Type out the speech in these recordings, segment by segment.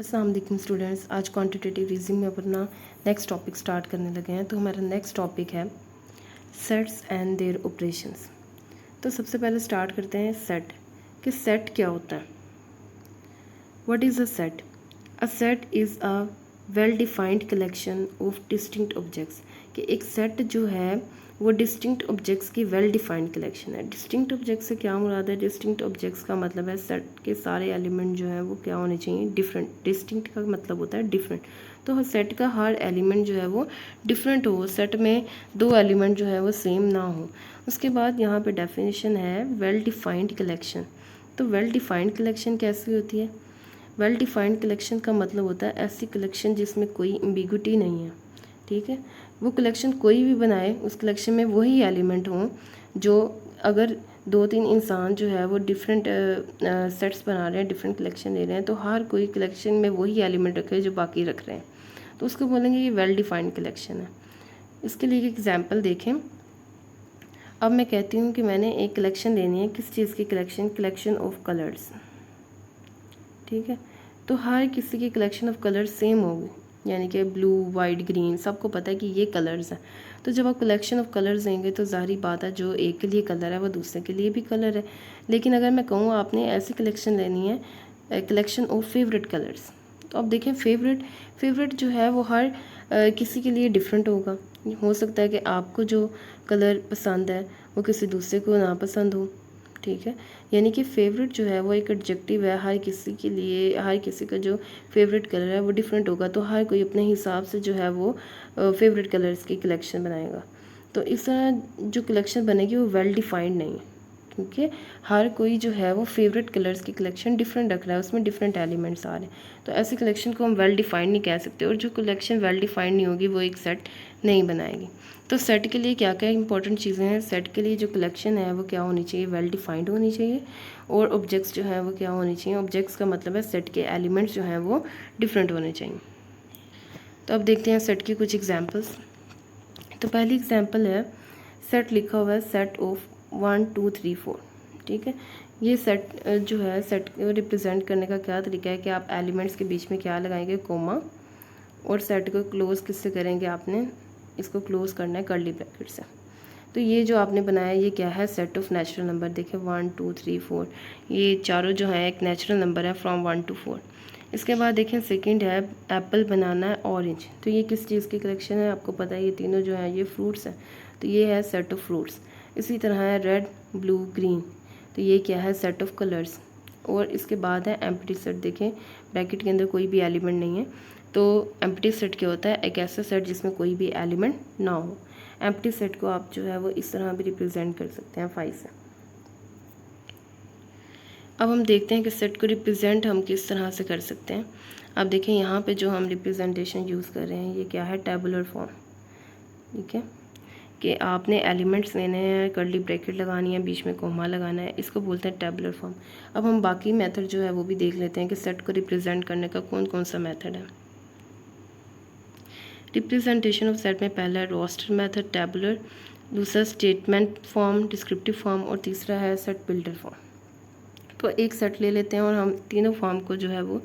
अस्सलाम वालेकुम स्टूडेंट्स, आज क्वांटिटेटिव रीजनिंग में अपना नेक्स्ट टॉपिक स्टार्ट करने लगे हैं। तो हमारा नेक्स्ट टॉपिक है सेट्स एंड देयर ऑपरेशंस। तो सबसे पहले स्टार्ट करते हैं सेट कि सेट क्या होता है। What is a set? A set is a well defined collection of distinct objects. कि एक सेट जो है वो डिस्टिंक्ट ऑब्जेक्ट्स की वेल डिफाइंड कलेक्शन है। डिस्टिंक्ट ऑब्जेक्ट्स से क्या मुराद है? डिस्टिंक्ट ऑब्जेक्ट्स का मतलब है सेट के सारे एलिमेंट जो है वो क्या होने चाहिए? डिफरेंट। डिस्टिंक्ट का मतलब होता है डिफरेंट। तो सेट का हर एलिमेंट जो है वो डिफरेंट हो, सेट में दो एलिमेंट जो है वो सेम ना हो। उसके बाद यहाँ पे डेफिनेशन है वेल डिफाइंड कलेक्शन। तो वेल डिफाइंड कलेक्शन कैसी होती है? वेल डिफाइंड कलेक्शन का मतलब होता है ऐसी कलेक्शन जिसमें कोई एम्बिगुइटी नहीं है। ठीक है, वो कलेक्शन कोई भी बनाए उस कलेक्शन में वही एलिमेंट हों जो, अगर दो तीन इंसान जो है वो डिफरेंट सेट्स बना रहे हैं, डिफरेंट कलेक्शन ले रहे हैं, तो हर कोई कलेक्शन में वही एलिमेंट रखे जो बाकी रख रहे हैं, तो उसको बोलेंगे ये वेल डिफाइंड कलेक्शन है। इसके लिए एक एग्जांपल देखें। अब मैं कहती हूँ कि मैंने एक कलेक्शन लेनी है, किस चीज़ की कलेक्शन? Collection of colours. ठीक है, तो हर किसी की कलेक्शन ऑफ कलर सेम होगी, यानी कि ब्लू, वाइट, ग्रीन, सबको पता है कि ये कलर्स हैं। तो जब आप कलेक्शन ऑफ कलर्स देंगे तो ज़ाहिर बात है जो एक के लिए कलर है वो दूसरे के लिए भी कलर है। लेकिन अगर मैं कहूँ आपने ऐसी कलेक्शन लेनी है, कलेक्शन ऑफ फेवरेट कलर्स, तो अब देखें फेवरेट जो है वो हर किसी के लिए डिफरेंट होगा। हो सकता है कि आपको जो कलर पसंद है वो किसी दूसरे को ना पसंद हो। ठीक है, यानी कि फेवरेट जो है वो एक एडजेक्टिव है, हर किसी के लिए, हर किसी का जो फेवरेट कलर है वो डिफरेंट होगा, तो हर कोई अपने हिसाब से जो है वो फेवरेट कलर्स की कलेक्शन बनाएगा। तो इस तरह जो कलेक्शन बनेगी वो वेल डिफाइंड नहीं है, क्योंकि हर कोई जो है वो फेवरेट कलर्स की कलेक्शन डिफरेंट रख रहा है, उसमें डिफरेंट एलिमेंट्स आ रहे हैं। तो ऐसी कलेक्शन को हम वेल डिफाइंड नहीं कह सकते, और जो कलेक्शन वेल डिफाइंड नहीं होगी वो एक सेट नहीं बनाएगी। तो सेट के लिए क्या क्या इंपॉर्टेंट चीज़ें हैं? सेट के लिए जो कलेक्शन है वो क्या होनी चाहिए? वेल डिफाइंड होनी चाहिए। और ऑब्जेक्ट्स जो है वो क्या होनी चाहिए? ऑब्जेक्ट्स का मतलब है सेट के एलिमेंट्स जो हैं वो डिफरेंट होने चाहिए। तो अब देखते हैं सेट की कुछ एग्जांपल्स। तो पहली एग्जांपल है, सेट लिखा हुआ है सेट ऑफ 1 2 3 4। ठीक है, ये सेट जो है सेट को रिप्रेजेंट करने का क्या तरीका है कि आप एलिमेंट्स के बीच में क्या लगाएंगे? कोमा। और सेट को क्लोज किससे करेंगे? आपने इसको क्लोज करना है कर्ली ब्रैकेट से। तो ये जो आपने बनाया ये क्या है? Set of natural number. देखिए 1 2 3 4, ये चारों जो है एक नेचुरल नंबर है फ्रॉम 1 to 4। इसके बाद देखें सेकंड है एप्पल, बनाना, ऑरेंज। तो ये किस चीज़ की कलेक्शन है? आपको पता है ये तीनों जो है ये फ्रूट्स हैं, तो ये है सेट ऑफ फ्रूट्स। इसी तरह है रेड, ब्लू, ग्रीन, तो ये क्या है? Set of colours. और इसके बाद है एम्प्टी सेट। देखें ब्रैकेट के अंदर कोई भी एलिमेंट नहीं है, तो एम्प्टी सेट क्या होता है? एक ऐसा सेट जिसमें कोई भी एलिमेंट ना हो। एम्प्टी सेट को आप जो है वो इस तरह भी रिप्रेजेंट कर सकते हैं 5 से। अब हम देखते हैं कि सेट को रिप्रेजेंट हम किस तरह से कर सकते हैं। अब देखें यहाँ पे जो हम रिप्रेजेंटेशन यूज़ कर रहे हैं ये क्या है? Tabular form. ठीक है, कि आपने एलिमेंट्स लेने हैं, कर्ली ब्रैकेट लगानी है, बीच में कोमा लगाना है, इसको बोलते हैं टेबुलर फॉर्म। अब हम बाकी मेथड जो है वो भी देख लेते हैं कि सेट को रिप्रेजेंट करने का कौन कौन सा मेथड है। रिप्रेजेंटेशन ऑफ सेट में पहला है रोस्टर मेथड, टेबुलर, दूसरा स्टेटमेंट फॉर्म, डिस्क्रिप्टिव फॉर्म, और तीसरा है सेट बिल्डर फॉर्म। तो एक सेट ले लेते हैं और हम तीनों फॉर्म को जो है वो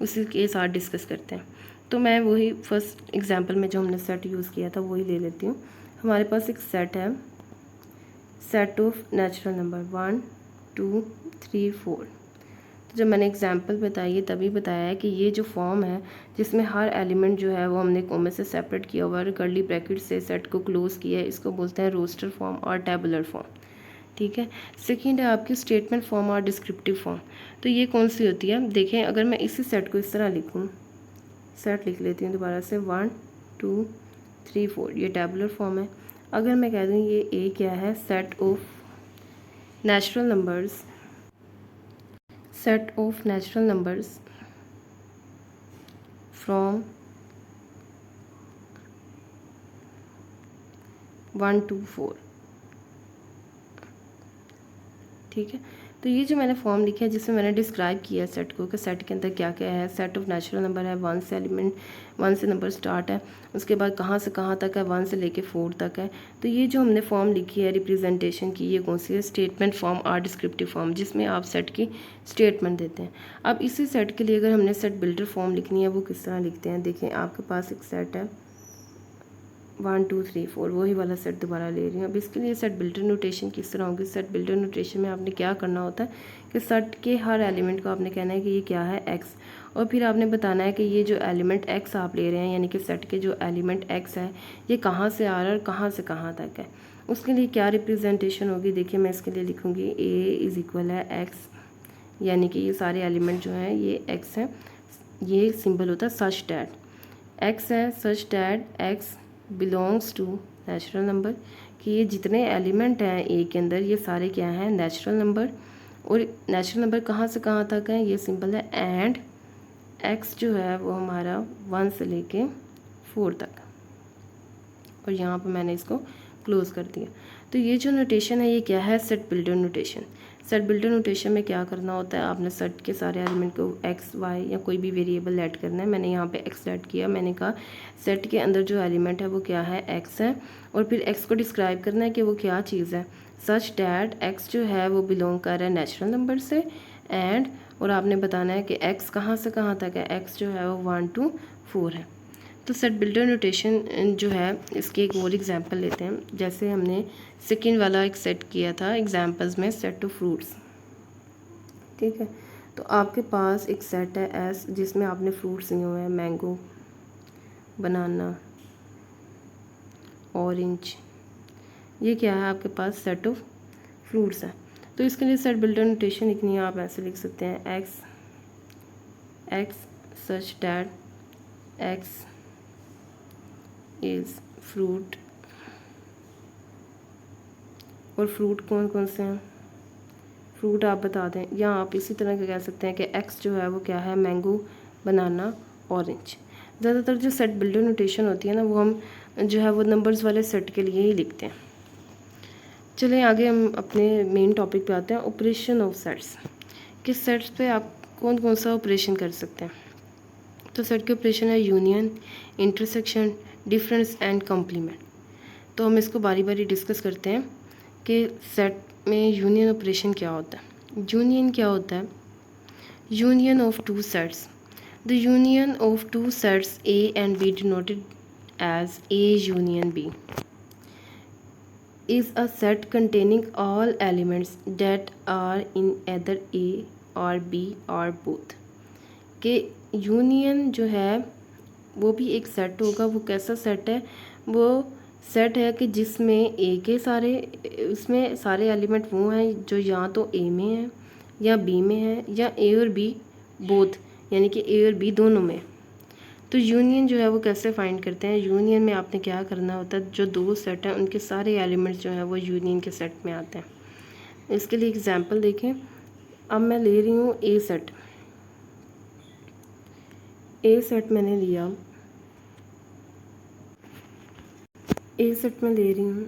उसी के साथ डिस्कस करते हैं। तो मैं वही फर्स्ट एग्जांपल में जो हमने सेट यूज़ किया था वही ले लेती हूँ। हमारे पास एक सेट है, सेट ऑफ नेचुरल नंबर 1 2 3 4। तो जब मैंने एग्जांपल बताई है तभी बताया है कि ये जो फॉर्म है जिसमें हर एलिमेंट जो है वो हमने कोमे से सेपरेट किया हुआ है, कर्ली ब्रैकेट से सेट को क्लोज किया है, इसको बोलते हैं रोस्टर फॉर्म और टेबुलर फॉर्म। ठीक है, सेकंड है आपकी स्टेटमेंट फॉर्म और डिस्क्रिप्टिव फॉर्म। तो ये कौन सी होती है? देखें अगर मैं इसी सेट को इस तरह लिखूँ, सेट लिख लेती हूँ दोबारा से 1 2 3 4, ये टेबुलर फॉर्म है। अगर मैं कह दूँ ये ए क्या है? Set of natural numbers, set of natural numbers from 1 to 4। ठीक है, तो ये जो मैंने फॉर्म लिखा है जिसमें मैंने डिस्क्राइब किया है सेट को कि सेट के अंदर क्या क्या है। सेट ऑफ नेचुरल नंबर है, 1 से एलिमेंट 1 से नंबर स्टार्ट है, उसके बाद कहाँ से कहाँ तक है, 1 से लेके 4 तक है। तो ये जो हमने फॉर्म लिखी है रिप्रेजेंटेशन की, ये कौन सी है, स्टेटमेंट फॉर्म और डिस्क्रिप्टिव फॉर्म, जिसमें आप सेट की स्टेटमेंट देते हैं। अब इसी सेट के लिए अगर हमने सेट बिल्डर फॉर्म लिखनी है वो किस तरह लिखते हैं। देखें आपके पास एक सेट है 1 2 3 4, वही वाला सेट दोबारा ले रही हूँ। अब इसके लिए सेट बिल्डर नोटेशन किस तरह होगी। सेट बिल्डर नोटेशन में आपने क्या करना होता है कि सेट के हर एलिमेंट को आपने कहना है कि ये क्या है, एक्स, और फिर आपने बताना है कि ये जो एलिमेंट एक्स आप ले रहे हैं, यानी कि सेट के जो एलिमेंट एक्स है ये कहाँ से आ रहा है और कहाँ से कहाँ तक है। उसके लिए क्या रिप्रेजेंटेशन होगी, देखिए मैं इसके लिए लिखूँगी ए इज़ इक्वल है एक्स, यानी कि ये सारे एलिमेंट जो हैं ये एक्स हैं। ये सिंबल होता है सच डैट एक्स है, such that X belongs to natural number, कि ये जितने एलिमेंट हैं ए के अंदर ये सारे क्या हैं, नेचुरल नंबर। और नेचुरल नंबर कहाँ से कहाँ तक है, ये सिंपल है एंड एक्स जो है वो हमारा 1 से लेके 4 तक, और यहाँ पर मैंने इसको क्लोज कर दिया। तो ये जो नोटेशन है ये क्या है, set builder notation. Set builder notation में क्या करना होता है, आपने सेट के सारे एलिमेंट को एक्स वाई या कोई भी वेरिएबल ऐड करना है। मैंने यहाँ पे एक्स ऐड किया, मैंने कहा सेट के अंदर जो एलिमेंट है वो क्या है, एक्स है, और फिर एक्स को डिस्क्राइब करना है कि वो क्या चीज़ है, सच डैट एक्स जो है वो बिलोंग कर रहा है नेचुरल नंबर से एंड, और आपने बताना है कि एक्स कहाँ से कहाँ तक है, एक्स जो है वो 1 to 4 है। तो सेट बिल्डर नोटेशन जो है इसकी एक और एग्जांपल लेते हैं। जैसे हमने सेकंड वाला एक सेट किया था एग्जांपल्स में, सेट ऑफ फ्रूट्स, ठीक है। तो आपके पास एक सेट है एस जिसमें आपने फ्रूट्स लिए हुए हैं, मैंगो, बनाना, ऑरेंज, ये क्या है आपके पास सेट ऑफ फ्रूट्स है। तो इसके लिए सेट बिल्डर नोटेशन लिखनी है, आप ऐसे लिख सकते हैं x x such that x is fruit, और फ्रूट कौन कौन से हैं, फ्रूट आप बता दें, या आप इसी तरह का कह सकते हैं कि एक्स जो है वो क्या है, मैंगो, बनाना, ऑरेंज। ज़्यादातर जो सेट बिल्डर नोटेशन होती है ना वो हम जो है वो नंबर्स वाले सेट के लिए ही लिखते हैं। चलें आगे हम अपने मेन टॉपिक पे आते हैं, ऑपरेशन ऑफ सेट्स। किस सेट्स पे आप कौन कौन सा ऑपरेशन कर सकते हैं। तो सेट के ऑपरेशन है union, intersection, difference and complement. तो हम इसको बारी बारी डिस्कस करते हैं कि सेट में यूनियन ऑपरेशन क्या होता है। यूनियन क्या होता है, union of two sets, the union of two sets A and B denoted as A union B is a set containing all elements that are in either A or B or both। के union जो है वो भी एक set होगा। वो कैसा set है, वो सेट है कि जिसमें ए के सारे, उसमें सारे एलिमेंट वो हैं जो या तो ए में है या बी में है या ए और बी बोथ, यानी कि ए और बी दोनों में। तो यूनियन जो है वो कैसे फाइंड करते हैं, यूनियन में आपने क्या करना होता है, जो दो सेट हैं उनके सारे एलिमेंट्स जो हैं वो यूनियन के सेट में आते हैं। इसके लिए एग्जांपल देखें। अब मैं ले रही हूँ ए सेट, ए सेट मैंने लिया, ए सेट में ले रही हूँ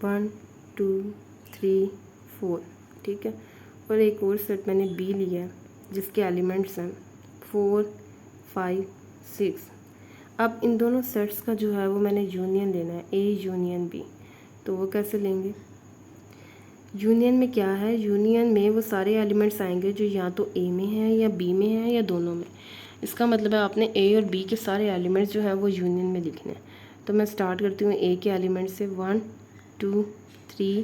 1 2 3 4, ठीक है। और एक और सेट मैंने बी लिया जिसके एलिमेंट्स हैं 4 5 6। अब इन दोनों सेट्स का जो है वो मैंने यूनियन लेना है, ए यूनियन बी। तो वो कैसे लेंगे, यूनियन में क्या है, यूनियन में वो सारे एलिमेंट्स आएंगे जो या तो ए में हैं या बी में हैं या दोनों में। इसका मतलब है आपने ए और बी के सारे एलिमेंट्स जो हैं वो यूनियन में लिखने हैं। तो मैं स्टार्ट करती हूँ ए के एलिमेंट से 1 2 3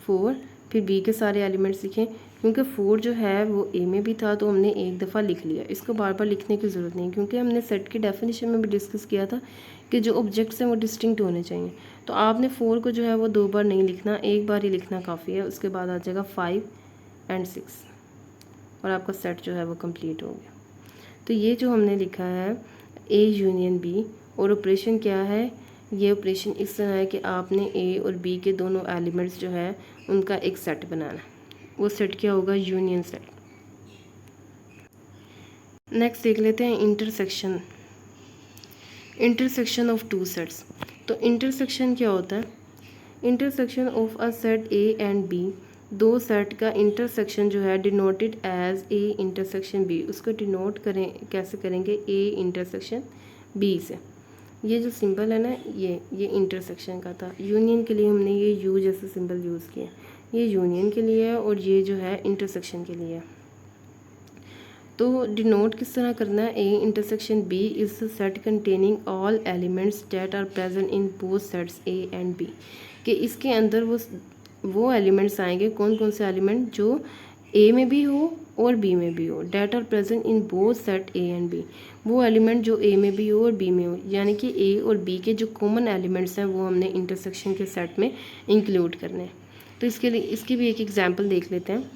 4, फिर बी के सारे एलिमेंट्स लिखें। क्योंकि 4 जो है वो ए में भी था तो हमने एक दफ़ा लिख लिया, इसको बार बार लिखने की ज़रूरत नहीं, क्योंकि हमने सेट की डेफिनेशन में भी डिस्कस किया था कि जो ऑब्जेक्ट्स हैं वो डिस्टिंक्ट होने चाहिए। तो आपने 4 को जो है वो 2 बार नहीं लिखना, एक बार ही लिखना काफ़ी है। उसके बाद आ जाएगा 5 और 6 और आपका सेट जो है वो कंप्लीट हो गया। तो ये जो हमने लिखा है ए यूनियन बी, और ऑपरेशन क्या है, ये ऑपरेशन इस तरह है कि आपने ए और बी के दोनों एलिमेंट्स जो है उनका एक सेट बनाना है। वो सेट क्या होगा, यूनियन सेट। नेक्स्ट देख लेते हैं intersection, intersection of two sets. तो इंटरसेक्शन क्या होता है, intersection of a set A and B दो सेट का इंटरसेक्शन जो है denoted as A intersection B, उसको डिनोट करें कैसे करेंगे, ए इंटरसेक्शन बी से। ये जो सिंबल है ना ये इंटरसेक्शन का था। यूनियन के लिए हमने ये यू जैसे सिंबल यूज़ किया, ये यूनियन के लिए है और ये जो है इंटरसेक्शन के लिए है। तो डिनोट किस तरह करना है, A intersection B is the set containing all elements that are present in both sets A and B, कि इसके अंदर वो एलिमेंट्स आएंगे, कौन कौन से एलिमेंट जो ए में भी हो और बी में भी हो, that are present in both set A and B, वो एलिमेंट जो ए में भी हो और बी में हो, यानी कि ए और बी के जो कॉमन एलिमेंट्स हैं वो हमने इंटरसेक्शन के सेट में इंक्लूड करने हैं। तो इसके लिए इसकी भी एक एग्जांपल देख लेते हैं।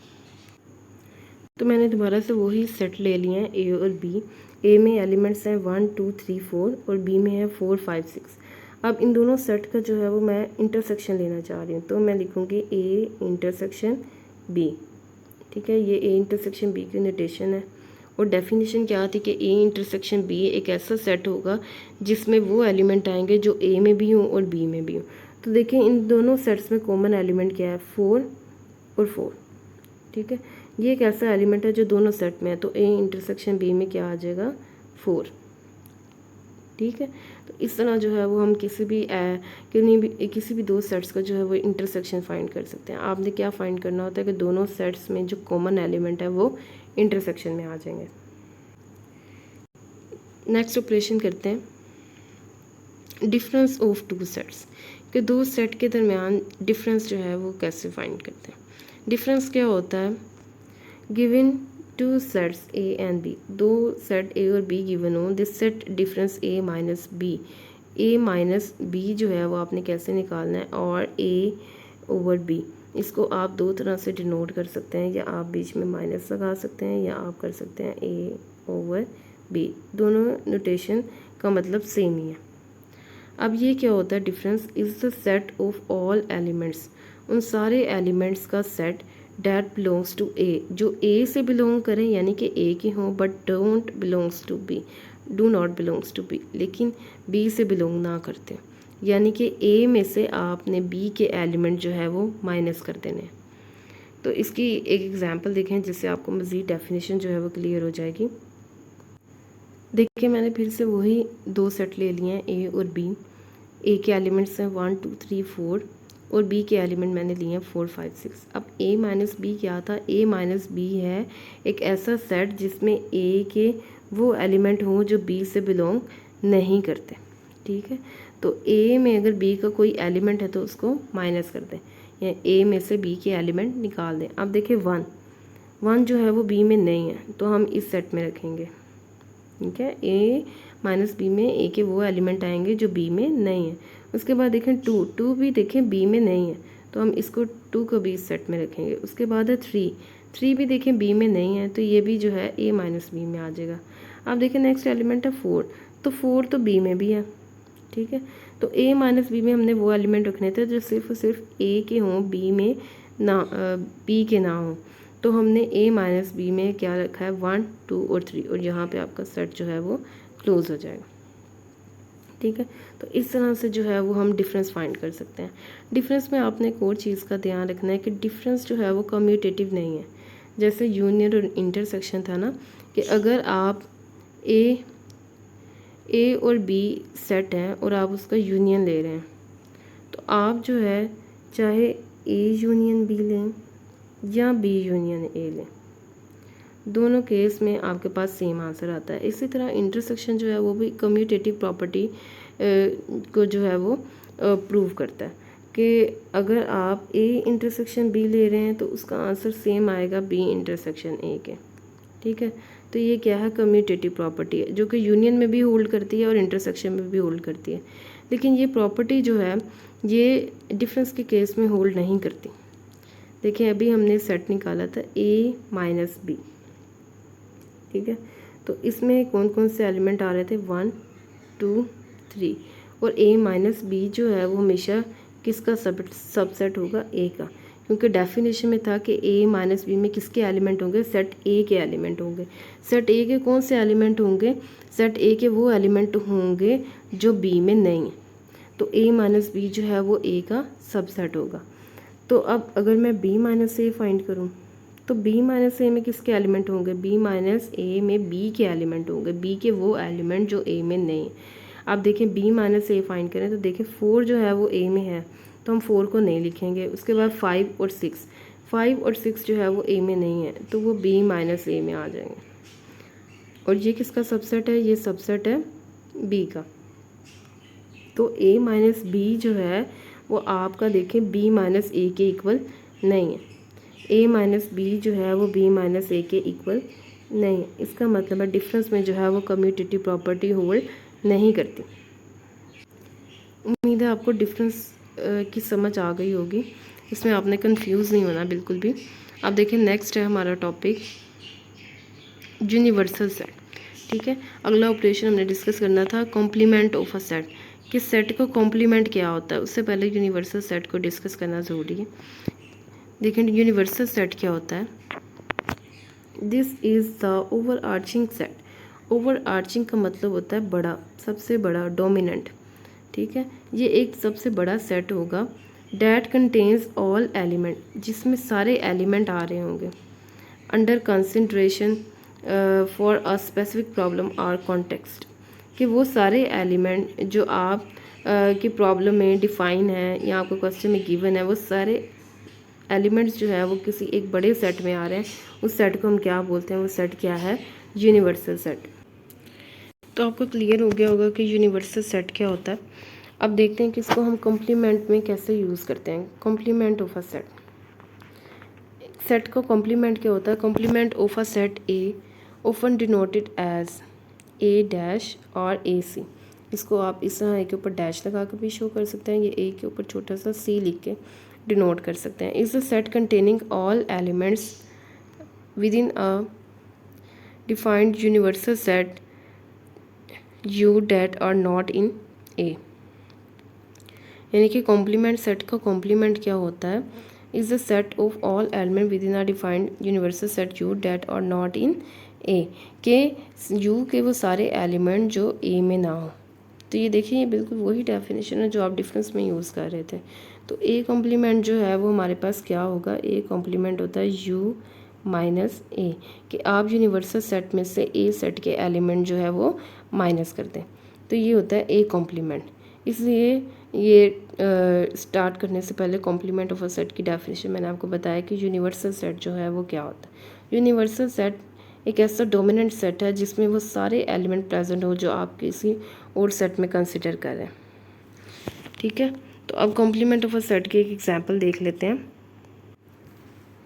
तो मैंने दोबारा से वही सेट ले लिए हैं ए और बी। ए में एलिमेंट्स हैं 1 2 3 4 और बी में है 4 5 6। अब इन दोनों सेट का जो है वो मैं इंटरसेक्शन लेना चाह रही हूँ, तो मैं लिखूँगी ए इंटरसेक्शन बी। ठीक है, ये ए इंटरसेक्शन बी की नोटेशन है। और डेफिनेशन क्या थी कि ए इंटरसेक्शन बी एक ऐसा सेट होगा जिसमें वो एलिमेंट आएंगे जो ए में भी हों और बी में भी हों। तो देखिए इन दोनों सेट्स में कॉमन एलिमेंट क्या है, 4 और 4। ठीक है, ये एक ऐसा एलिमेंट है जो दोनों सेट में है, तो ए इंटरसेक्शन बी में क्या आ जाएगा, 4। ठीक है, तो इस तरह जो है वो हम किसी भी दो सेट्स का जो है वो इंटरसेक्शन फाइंड कर सकते हैं। आपने क्या फाइंड करना होता है कि दोनों सेट्स में जो कॉमन एलिमेंट है वो इंटरसेक्शन में आ जाएंगे। नेक्स्ट ऑपरेशन करते हैं, डिफरेंस ऑफ टू सेट्स, कि दो सेट के दरमियान डिफरेंस जो है वो कैसे फाइंड करते हैं। डिफरेंस क्या होता है, given two sets A and B, दो सेट ए और बी गिवन हो, this set difference A minus B, A minus B जो है वो आपने कैसे निकालना है, और ए ओवर बी, इसको आप दो तरह से डिनोट कर सकते हैं, या आप बीच में माइनस लगा सकते हैं या आप कर सकते हैं ए ओवर बी, दोनों नोटेशन का मतलब सेम ही है। अब ये क्या होता है, difference is the set of all elements, उन सारे एलिमेंट्स का सेट डैट बिलोंग्स टू ए, जो ए से बिलोंग करें यानी कि ए के हों, but don't belongs to B, do not belongs to B, लेकिन बी से बिलोंग ना करते, यानी कि ए में से आपने बी के एलिमेंट जो है वो माइनस कर देने। तो इसकी एक एग्जांपल देखें जिससे आपको मज़ीद डेफिनेशन जो है वो क्लियर हो जाएगी। देखिए मैंने फिर से वही दो सेट ले लिए हैं ए और बी। ए के एलिमेंट्स हैं 1 2 3 4 और बी के एलिमेंट मैंने लिए हैं 4 5 6। अब ए माइनस बी क्या था, ए माइनस बी है एक ऐसा सेट जिसमें ए के वो एलिमेंट हों जो बी से बिलोंग नहीं करते। ठीक है, तो ए में अगर बी का कोई एलिमेंट है तो उसको माइनस कर दें, या ए में से बी के एलिमेंट निकाल दें। अब देखिए 1 जो है वो बी में नहीं है तो हम इस सेट में रखेंगे। ठीक है, ए माइनस बी में ए के वो एलिमेंट आएंगे जो बी में नहीं है। उसके बाद देखें 2 भी देखें बी में नहीं है तो हम इसको 2 को भी इस सेट में रखेंगे। उसके बाद है 3 भी देखें बी में नहीं है तो ये भी जो है ए माइनस बी में आ जाएगा। अब देखें नेक्स्ट एलिमेंट है 4, तो 4 तो बी में भी है। ठीक है, तो ए माइनस बी में हमने वो एलिमेंट रखने थे जो सिर्फ और सिर्फ ए के हों, बी में ना बी के ना हों। तो हमने ए माइनस बी में क्या रखा है, 1 2 और 3, और यहाँ पे आपका सेट जो है वो क्लोज हो जाएगा। ठीक है, तो इस तरह से जो है वो हम डिफरेंस फाइंड कर सकते हैं। डिफरेंस में आपने एक और चीज़ का ध्यान रखना है कि डिफरेंस जो है वो कम्यूटेटिव नहीं है। जैसे यूनियन और इंटरसेक्शन था ना, कि अगर आप ए और बी सेट हैं और आप उसका यूनियन ले रहे हैं तो आप जो है चाहे ए यूनियन बी लें या बी यूनियन ए लें, दोनों केस में आपके पास सेम आंसर आता है। इसी तरह इंटरसेक्शन जो है वो भी कम्यूटेटिव प्रॉपर्टी को जो है वो प्रूव करता है कि अगर आप ए इंटरसेक्शन बी ले रहे हैं तो उसका आंसर सेम आएगा बी इंटरसेक्शन ए के। ठीक है, तो ये क्या है, कम्यूटेटिव प्रॉपर्टी है जो कि यूनियन में भी होल्ड करती है और इंटरसेक्शन में भी होल्ड करती है। लेकिन ये प्रॉपर्टी जो है ये डिफरेंस के केस में होल्ड नहीं करती। देखिए अभी हमने सेट निकाला था ए माइनस बी। ठीक है, तो इसमें कौन कौन से एलिमेंट आ रहे थे, 1 2 3, और ए माइनस बी जो है वो हमेशा किसका सबसेट होगा, ए का, क्योंकि डेफिनेशन में था कि ए माइनस बी में किसके एलिमेंट होंगे, सेट ए के एलिमेंट होंगे। सेट ए के कौन से एलिमेंट होंगे, सेट ए के वो एलिमेंट होंगे जो बी में नहीं है, तो ए माइनस बी जो है वो ए का सबसेट होगा। तो अब अगर मैं b माइनस ए फाइंड करूँ तो b माइनस ए में किसके एलिमेंट होंगे, b माइनस ए में b के एलिमेंट होंगे, b के वो एलिमेंट जो a में नहीं। अब देखें b माइनस ए फाइंड करें तो देखें 4 जो है वो a में है तो हम 4 को नहीं लिखेंगे। उसके बाद 5 और 6 जो है वो a में नहीं है तो वो b माइनस ए में आ जाएंगे। और ये किसका सबसेट है, ये सबसेट है b का। तो a माइनस बी जो है वो आपका देखें b माइनस ए के इक्वल नहीं है, a माइनस बी जो है वो b माइनस ए के इक्वल नहीं है। इसका मतलब है डिफरेंस में जो है वो कम्यूटेटिव प्रॉपर्टी होल्ड नहीं करती। उम्मीद है आपको डिफरेंस की समझ आ गई होगी, इसमें आपने कंफ्यूज नहीं होना बिल्कुल भी। अब देखें नेक्स्ट है हमारा टॉपिक यूनिवर्सल सेट। ठीक है, अगला ऑपरेशन हमने डिस्कस करना था कॉम्प्लीमेंट ऑफ अ सेट, कि सेट का कॉम्प्लीमेंट क्या होता है। उससे पहले यूनिवर्सल सेट को डिस्कस करना ज़रूरी है। देखें यूनिवर्सल सेट क्या होता है, this is the over arching set. Over arching का मतलब होता है बड़ा, सबसे बड़ा, डोमिनेंट। ठीक है, ये एक सबसे बड़ा सेट होगा डैट कंटेन्स ऑल एलिमेंट, जिसमें सारे एलिमेंट आ रहे होंगे under consideration for a specific problem और कॉन्टेक्स्ट, कि वो सारे एलिमेंट जो आप की प्रॉब्लम में डिफ़ाइन है या आपको क्वेश्चन में गिवन है, वो सारे एलिमेंट्स जो है वो किसी एक बड़े सेट में आ रहे हैं। उस सेट को हम क्या बोलते हैं, वो सेट क्या है, यूनिवर्सल सेट। तो आपको क्लियर हो गया होगा कि यूनिवर्सल सेट क्या होता है। अब देखते हैं कि इसको हम कॉम्प्लीमेंट में कैसे यूज़ करते हैं। Complement of a set, set का कॉम्प्लीमेंट क्या होता है, complement of a set A often denoted as A dash और ए सी। इसको आप इस तरह ए के ऊपर डैश लगा के भी शो कर सकते हैं, ये ए के ऊपर छोटा सा सी लिख के डिनोट कर सकते हैं। Is a set containing all elements within a defined universal set U that are not in A. यानी कि कॉम्प्लीमेंट सेट का कॉम्प्लीमेंट क्या होता है, is the set of all element within a defined universal set U that are not in A, के U के वो सारे एलिमेंट जो ए में ना हो। तो ये देखिए ये बिल्कुल वही डेफिनेशन है जो आप डिफरेंस में यूज़ कर रहे थे। तो ए कॉम्प्लीमेंट जो है वो हमारे पास क्या होगा, ए कॉम्प्लीमेंट होता है यू माइनस ए, कि आप यूनिवर्सल सेट में से ए सेट के एलिमेंट जो है वो माइनस कर दें। तो ये होता है ए कॉम्प्लीमेंट। इसलिए ये स्टार्ट करने से पहले कॉम्प्लीमेंट ऑफ अ सेट की डेफिनेशन मैंने आपको बताया कि यूनिवर्सल सेट जो है वो क्या होता है। यूनिवर्सल सेट एक ऐसा डोमिनेंट सेट है जिसमें वो सारे एलिमेंट प्रेजेंट हो जो आप किसी और सेट में कंसिडर कर रहे हैं। ठीक है, तो अब कॉम्प्लीमेंट ऑफ अ सेट की एक एग्जांपल देख लेते हैं।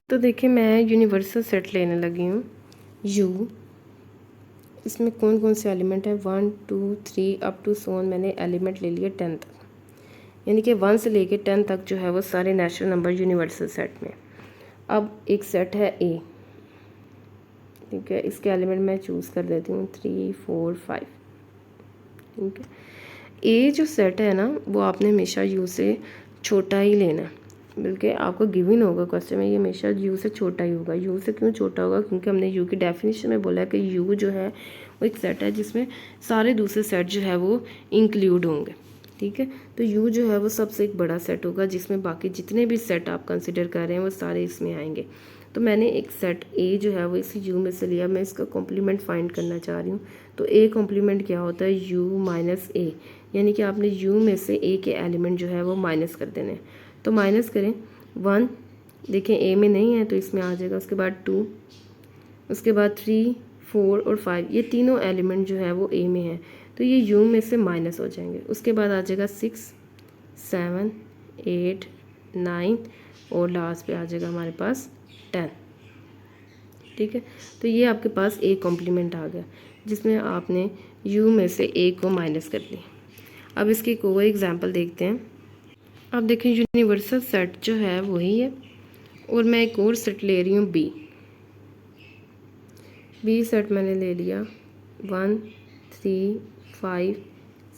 तो देखिए मैं यूनिवर्सल सेट लेने लगी हूँ यू, इसमें कौन कौन से एलिमेंट हैं, 1 2 3 अप टू सोन मैंने एलिमेंट ले लिए 10 तक, यानी कि 1 से लेके 10 तक जो है वो सारे नेचुरल नंबर यूनिवर्सल सेट में। अब एक सेट है ए, ठीक है, इसके एलिमेंट मैं चूज़ कर देती हूँ 3 4 5। ठीक है, ए जो सेट है ना वो आपने हमेशा यू से छोटा ही लेना है, बल्कि आपको गिवन होगा क्वेश्चन में ये हमेशा यू से छोटा ही होगा। यू से क्यों छोटा होगा, क्योंकि हमने यू की डेफिनेशन में बोला है कि यू जो है वो एक सेट है जिसमें सारे दूसरे सेट जो है वो इंक्लूड होंगे। ठीक है, तो यू जो है वो सबसे एक बड़ा सेट होगा जिसमें बाकी जितने भी सेट आप कंसिडर कर रहे हैं वो सारे इसमें आएंगे। तो मैंने एक सेट ए जो है वो इसी यू में से लिया, मैं इसका कॉम्प्लीमेंट फाइंड करना चाह रही हूँ। तो ए कॉम्प्लीमेंट क्या होता है, यू माइनस ए, यानी कि आपने यू में से ए के एलिमेंट जो है वो माइनस कर देने। तो माइनस करें 1, देखें ए में नहीं है तो इसमें आ जाएगा, उसके बाद 2, उसके बाद 3 4 और 5, ये तीनों एलिमेंट जो है वो ए में है तो ये यू में से माइनस हो जाएंगे। उसके बाद आ जाएगा 6 7 8 9 और लास्ट पे आ जाएगा हमारे पास 10। ठीक है, तो ये आपके पास ए कॉम्प्लीमेंट आ गया जिसमें आपने यू में से ए को माइनस कर दी। अब इसकी एक और एग्जांपल देखते हैं। अब देखें यूनिवर्सल सेट जो है वही है और मैं एक और सेट ले रही हूँ बी सेट मैंने ले लिया 1 3 5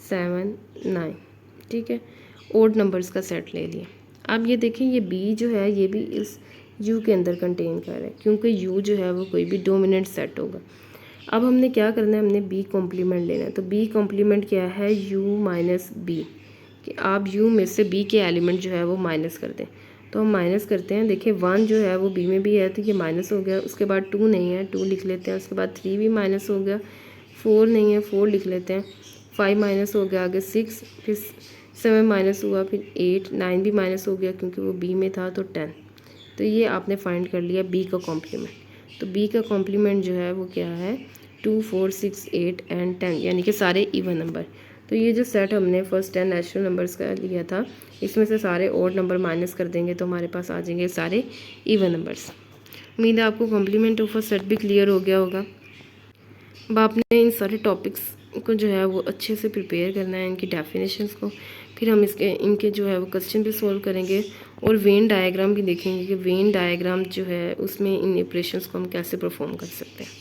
7 9। ठीक है, ओड नंबर्स का सेट ले लिया। अब ये देखें ये बी जो है ये भी इस यू के अंदर कंटेन कर रहा है क्योंकि यू जो है वो कोई भी डोमिनेंट सेट होगा। अब हमने क्या करना है, हमने बी कॉम्प्लीमेंट लेना है। तो बी कॉम्प्लीमेंट क्या है, यू माइनस बी, कि आप यू में से बी के एलिमेंट जो है वो माइनस कर दें। तो हम माइनस करते हैं। देखिए 1 जो है वो बी में भी है तो ये माइनस हो गया। उसके बाद 2 नहीं है, 2 लिख लेते हैं। उसके बाद 3 भी माइनस हो गया। 4 नहीं है, 4 लिख लेते हैं। 5 माइनस हो गया, आगे 6, फिर 7 माइनस हुआ, फिर 8, 9 भी माइनस हो गया क्योंकि वो बी में था, तो 10। तो ये आपने फाइंड कर लिया बी का कॉम्प्लीमेंट। तो बी का कॉम्प्लीमेंट जो है वो क्या है, 2, 4, 6, 8 एंड 10, यानी कि सारे इवन नंबर। तो ये जो सेट हमने फर्स्ट 10 नेचुरल नंबर्स का लिया था, इसमें से सारे ऑड नंबर माइनस कर देंगे तो हमारे पास आ जाएंगे सारे इवन नंबर्स। उम्मीद है आपको कॉम्प्लीमेंट ऑफ अ सेट भी क्लियर हो गया होगा। अब आपने इन सारे टॉपिक्स को जो है वो अच्छे से प्रिपेयर करना है, इनकी डेफिनेशंस को। फिर हम इनके जो है वो क्वेश्चन भी सॉल्व करेंगे और वेन डायग्राम भी देखेंगे कि वेन डायग्राम जो है उसमें इन ऑपरेशंस को हम कैसे परफॉर्म कर सकते हैं।